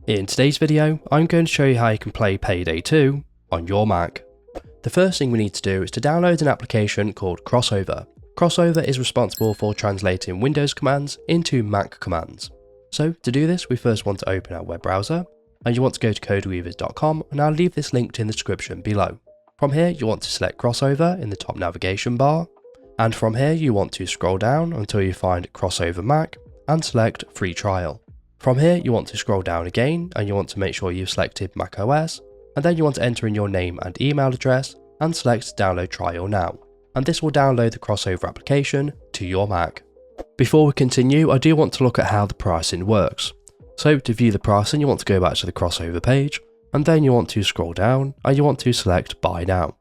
In today's video, I'm going to show you how you can play Payday 2 on your Mac. The first thing we need to do is to download an application called Crossover. Crossover is responsible for translating Windows commands into Mac commands. So to do this, we first want to open our web browser, and you want to go to codeweavers.com, and I'll leave this linked in the description below. From here, you want to select Crossover in the top navigation bar, and from here you want to scroll down until you find Crossover Mac and select Free Trial. From here you want to scroll down again and you want to make sure you've selected macOS, and then you want to enter in your name and email address and select Download Trial Now, and this will download the Crossover application to your Mac. Before we continue, I do want to look at how the pricing works. So to view the pricing, you want to go back to the Crossover page, and then you want to scroll down and you want to select Buy Now.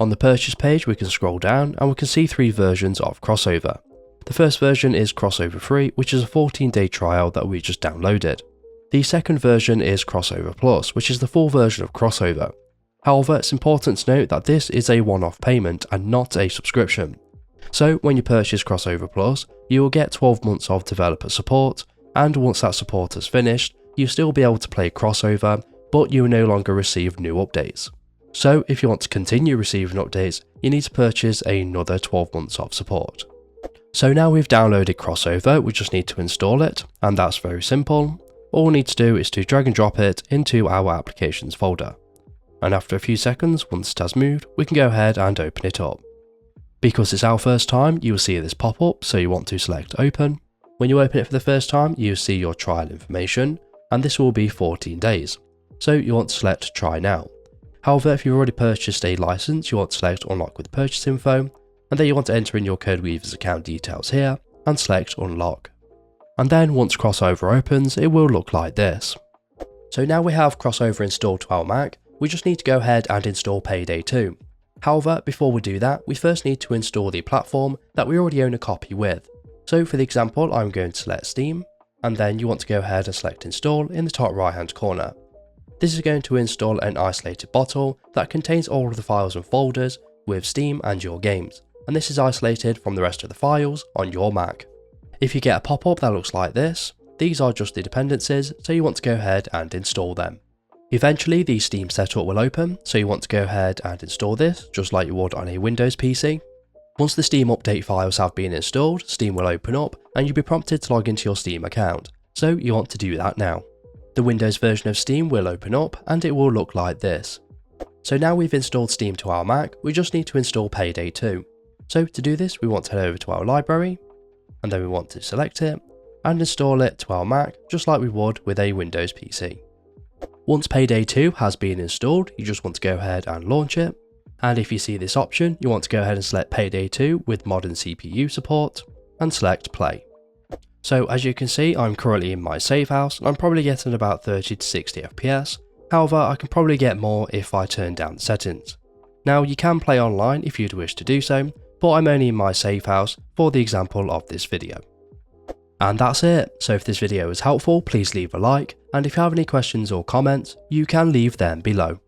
On the purchase page we can scroll down and we can see three versions of Crossover. The first version is Crossover Free, which is a 14-day trial that we just downloaded. The second version is Crossover Plus, which is the full version of Crossover. However, it's important to note that this is a one-off payment and not a subscription. So when you purchase Crossover Plus, you will get 12 months of developer support, and once that support is finished, you'll still be able to play Crossover, but you will no longer receive new updates. So if you want to continue receiving updates, you need to purchase another 12 months of support. So now we've downloaded Crossover, we just need to install it, and that's very simple. All we need to do is to drag and drop it into our applications folder. And after a few seconds, once it has moved, we can go ahead and open it up. Because it's our first time, you will see this pop up, so you want to select Open. When you open it for the first time, you will see your trial information, and this will be 14 days. So you want to select Try Now. However, if you've already purchased a license, you want to select Unlock with Purchase Info, and then you want to enter in your CodeWeavers account details here and select Unlock. And then once Crossover opens, it will look like this. So now we have Crossover installed to our Mac, we just need to go ahead and install Payday 2. However, before we do that, we first need to install the platform that we already own a copy with. So for the example, I'm going to select Steam, and then you want to go ahead and select Install in the top right hand corner. This is going to install an isolated bottle that contains all of the files and folders with Steam and your games, and this is isolated from the rest of the files on your Mac. If you get a pop-up that looks like this, these are just the dependencies, so you want to go ahead and install them. Eventually the Steam setup will open, so you want to go ahead and install this just like you would on a Windows PC. Once the Steam update files have been installed, Steam will open up and you'll be prompted to log into your Steam account, so you want to do that now. The Windows version of Steam will open up and it will look like this. So now we've installed Steam to our Mac, we just need to install Payday 2. So to do this, we want to head over to our library, and then we want to select it and install it to our Mac just like we would with a Windows PC. Once Payday 2 has been installed, you just want to go ahead and launch it, and if you see this option, you want to go ahead and select Payday 2 with modern CPU support and select Play. So as you can see, I'm currently in my save house and I'm probably getting about 30 to 60 FPS, however I can probably get more if I turn down the settings. Now you can play online if you'd wish to do so, but I'm only in my save house for the example of this video. And that's it, so if this video was helpful, please leave a like, and if you have any questions or comments, you can leave them below.